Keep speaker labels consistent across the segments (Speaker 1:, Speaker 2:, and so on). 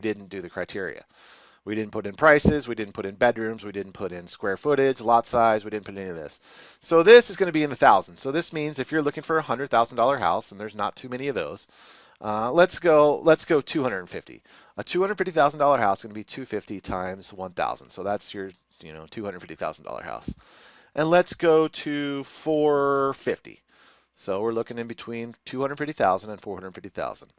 Speaker 1: didn't do the criteria. We didn't put in prices, we didn't put in bedrooms, we didn't put in square footage, lot size, we didn't put any of this. So this is going to be in the thousands. So this means if you're looking for a $100,000 house, and there's not too many of those, let's go 250. A $250,000 house is going to be 250 times 1,000. So that's your $250,000 house. And let's go to 450. So we're looking in between 250,000 and 450,000.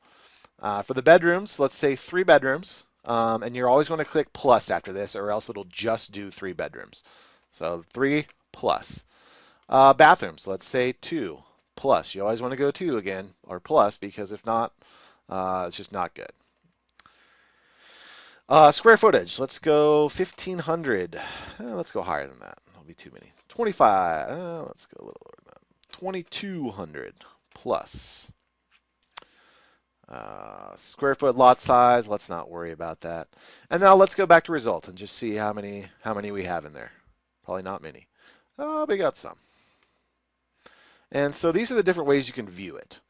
Speaker 1: For the bedrooms, let's say 3 bedrooms, and you're always going to click plus after this, or else it'll just do 3 bedrooms. So 3 plus. Bathrooms, let's say 2 plus. You always want to go 2 again, or plus, because if not, it's just not good. Square footage, let's go 1,500. Let's go higher than that. That'll be too many. 25. Let's go a little lower than that. 2,200 plus. Square foot lot size, let's not worry about that. And now let's go back to results and just see how many we have in there. Probably not many. Oh, we got some. And so these are the different ways you can view it.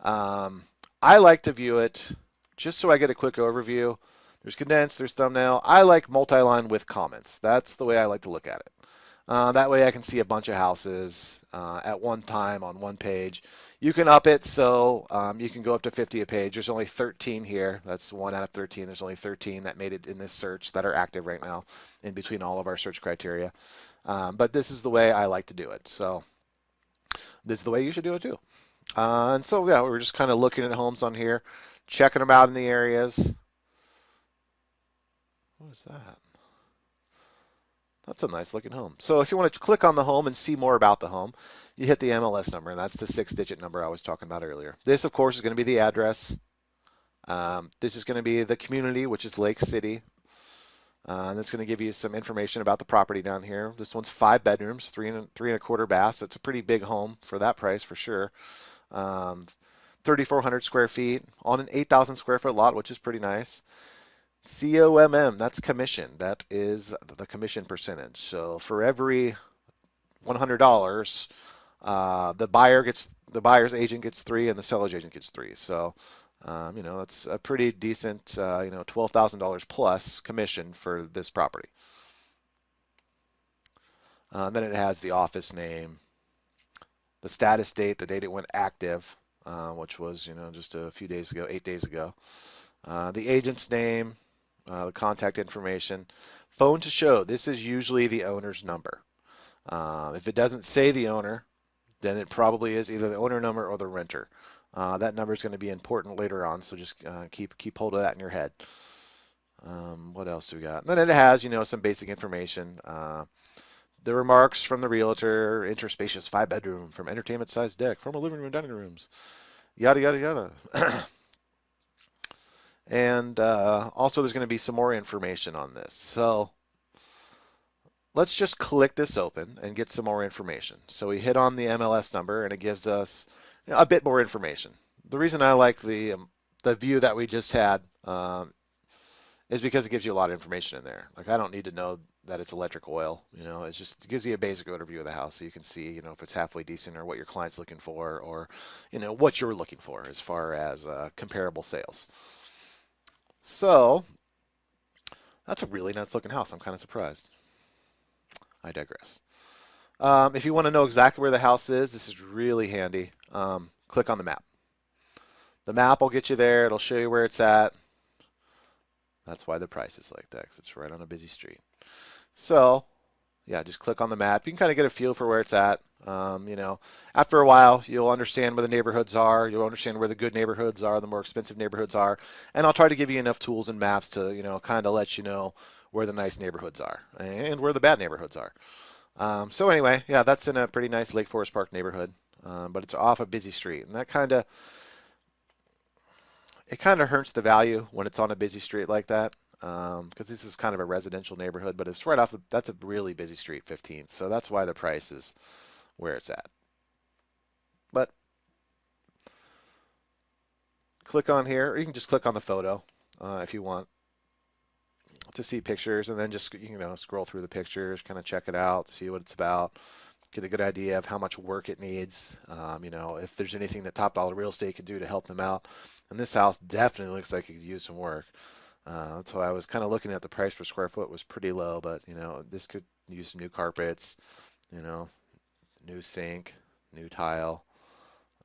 Speaker 1: I like to view it just so I get a quick overview. There's condensed, there's thumbnail. I like multi-line with comments. That's the way I like to look at it. That way I can see a bunch of houses at one time on one page. You can up it so you can go up to 50 a page. There's only 13 here. That's 1 out of 13. There's only 13 that made it in this search that are active right now in between all of our search criteria. But this is the way I like to do it. So this is the way you should do it too. And so yeah, we're just kind of looking at homes on here, checking them out in the areas. What is that? That's a nice looking home. So if you want to click on the home and see more about the home, you hit the MLS number, and that's the 6-digit number I was talking about earlier. This, of course, is going to be the address. This is going to be the community, which is Lake City. And it's going to give you some information about the property down here. This one's 5 bedrooms, 3 and 1/4 baths. It's a pretty big home for that price for sure. 3,400 square feet on an 8,000 square foot lot, which is pretty nice. COMM, that's commission. That is the commission percentage. So for every $100, the buyer's agent gets 3 and the seller's agent gets 3. So that's a pretty decent $12,000 plus commission for this property. Then it has the office name, the status date, the date it went active, which was just a few days ago, 8 days ago. The agent's name, the contact information, phone to show. This is usually the owner's number. If it doesn't say the owner, then it probably is either the owner number or the renter. That number is going to be important later on, so just keep hold of that in your head. What else do we got? And then it has some basic information. The remarks from the realtor: interspacious 5-bedroom from entertainment-sized deck, from a living room, dining rooms, yada yada yada. And also there's going to be some more information on this. So let's just click this open and get some more information. So we hit on the MLS number and it gives us a bit more information. The reason I like the view that we just had is because it gives you a lot of information in there. Like I don't need to know that it's electric oil. It gives you a basic overview of the house so you can see if it's halfway decent or what your client's looking for or what you're looking for as far as comparable sales. So that's a really nice looking house. I'm kind of surprised. I digress. If you want to know exactly where the house is, this is really handy. Click on the map. The map will get you there. It'll show you where it's at. That's why the price is like that, because it's right on a busy street. So yeah, just click on the map. You can kind of get a feel for where it's at. After a while, you'll understand where the neighborhoods are. You'll understand where the good neighborhoods are, the more expensive neighborhoods are. And I'll try to give you enough tools and maps to, kind of let you know where the nice neighborhoods are and where the bad neighborhoods are. So anyway, yeah, that's in a pretty nice Lake Forest Park neighborhood, but it's off a busy street. And that kind of hurts the value when it's on a busy street like that. Because this is kind of a residential neighborhood, but it's right off that's a really busy street, 15th. So that's why the price is where it's at. But click on here, or you can just click on the photo if you want to see pictures, and then just scroll through the pictures, kind of check it out, see what it's about, get a good idea of how much work it needs. If there's anything that Top Dollar Real Estate could do to help them out. And this house definitely looks like it could use some work. That's why I was kind of looking at the price per square foot was pretty low, but this could use some new carpets, you know, new sink, new tile,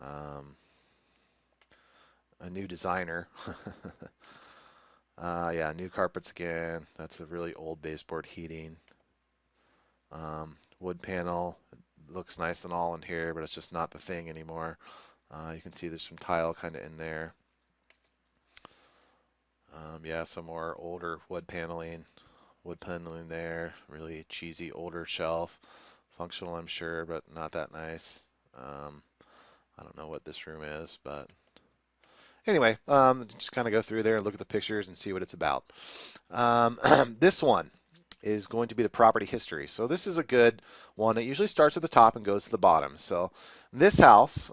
Speaker 1: um, a new designer. Yeah, new carpets again. That's a really old baseboard heating. Wood panel looks nice and all in here, but it's just not the thing anymore. You can see there's some tile kind of in there. Yeah, some more older wood paneling there. Really cheesy older shelf. Functional, I'm sure, but not that nice. Um, I don't know what this room is, but anyway, just kind of go through there and look at the pictures and see what it's about. This one is going to be the property history. So this is a good one. It usually starts at the top and goes to the bottom. So this house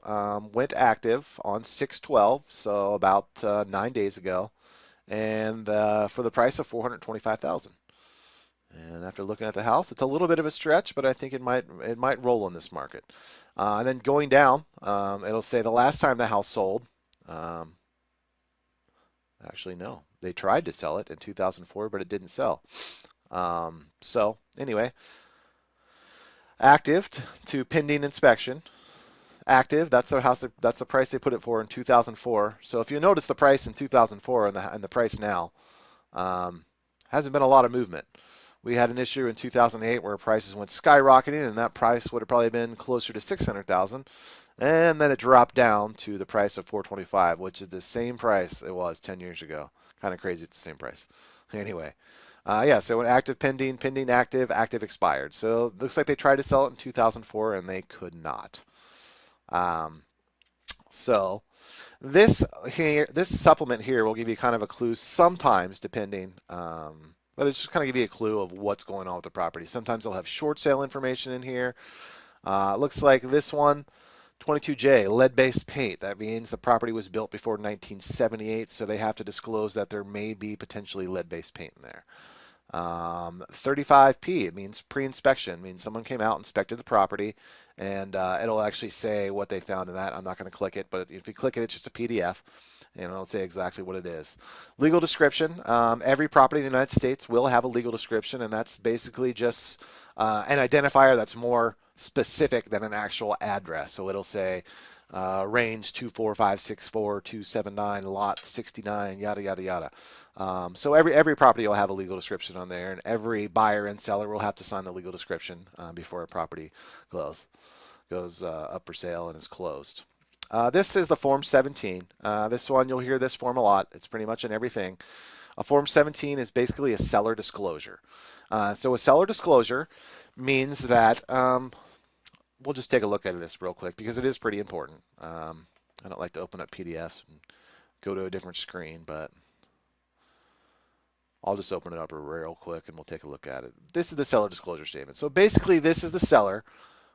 Speaker 1: went active on 6/12, so about 9 days ago, and for the price of 425,000. And after looking at the house, it's a little bit of a stretch, but I think it might roll in this market. And then going down, it'll say the last time the house sold. Um, Actually, no, they tried to sell it in 2004, but it didn't sell. So anyway, active to pending inspection. Active, that's the house. That's the price they put it for in 2004. So if you notice the price in 2004 and the price now, um, hasn't been a lot of movement. We had an issue in 2008 where prices went skyrocketing, and that price would have probably been closer to 600,000, and then it dropped down to the price of 425, which is the same price it was 10 years ago. Kind of crazy, it's the same price. Anyway, yeah, so when active pending, pending active, active expired. So it looks like they tried to sell it in 2004 and they could not. Um, so this supplement here will give you kind of a clue sometimes, depending, but it's just kind of give you a clue of what's going on with the property. Sometimes they'll have short sale information in here. It looks like this one, 22J, lead-based paint. That means the property was built before 1978, so they have to disclose that there may be potentially lead-based paint in there. 35P, it means pre-inspection. It means someone came out, inspected the property, and it'll actually say what they found in that. I'm not going to click it, but if you click it, it's just a PDF, and it'll say exactly what it is. Legal description. Every property in the United States will have a legal description, and that's basically just an identifier that's more specific than an actual address. So it'll say range 24564-279, lot 69, yada, yada, yada. So every property will have a legal description on there, and every buyer and seller will have to sign the legal description before a property goes up for sale and is closed. This is the Form 17. This one, you'll hear this form a lot. It's pretty much in everything. A Form 17 is basically a seller disclosure. So a seller disclosure means that we'll just take a look at this real quick because it is pretty important. I don't like to open up PDFs and go to a different screen, but I'll just open it up real quick and we'll take a look at it. This is the seller disclosure statement. So basically, this is the seller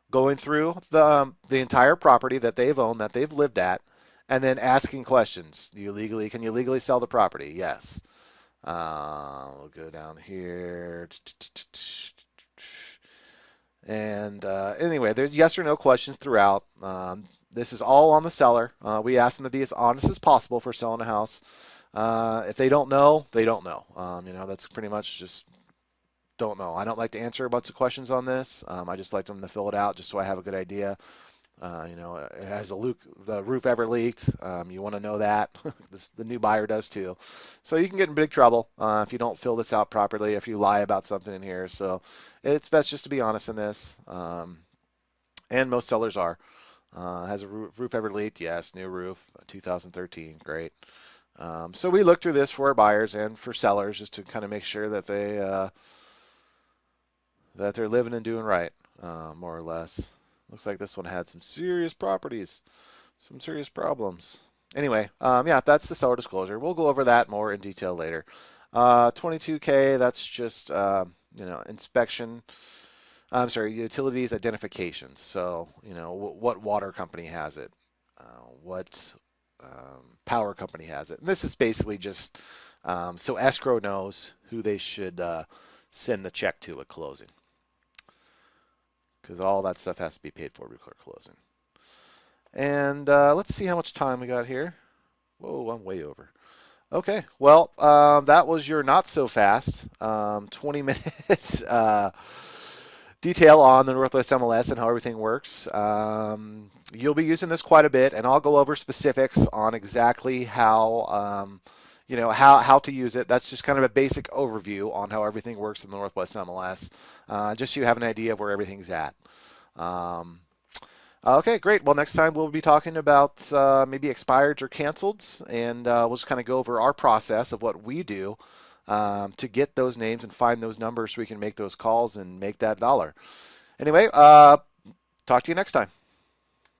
Speaker 1: going through the entire property that they've owned, that they've lived at, and then asking questions. Can you legally sell the property? Yes. We'll go down here. And anyway, there's yes or no questions throughout. This is all on the seller. We ask them to be as honest as possible for selling a house. If they don't know, they don't know. That's pretty much just don't know. I don't like to answer a bunch of questions on this. I just like them to fill it out just so I have a good idea. Has the roof ever leaked? You want to know that. The new buyer does too. So you can get in big trouble if you don't fill this out properly, if you lie about something in here. So it's best just to be honest in this. And most sellers are. Has a roof ever leaked? Yes. New roof, 2013. Great. So we look through this for our buyers and for sellers just to kind of make sure that they're living and doing right, more or less. Looks like this one had some serious properties, some serious problems. Anyway, yeah, that's the seller disclosure. We'll go over that more in detail later. 22K, that's just inspection. I'm sorry, utilities identifications. So what water company has it, what power company has it, and this is basically just so escrow knows who they should send the check to at closing, because all that stuff has to be paid for before closing. And let's see how much time we got here. Whoa, I'm way over. Okay, well, that was your not so fast 20 minutes detail on the Northwest MLS and how everything works. You'll be using this quite a bit, and I'll go over specifics on exactly how, how to use it. That's just kind of a basic overview on how everything works in the Northwest MLS, just so you have an idea of where everything's at. Um, okay, great. Well, next time we'll be talking about maybe expireds or canceleds, and we'll just kind of go over our process of what we do to get those names and find those numbers so we can make those calls and make that dollar. Anyway, talk to you next time.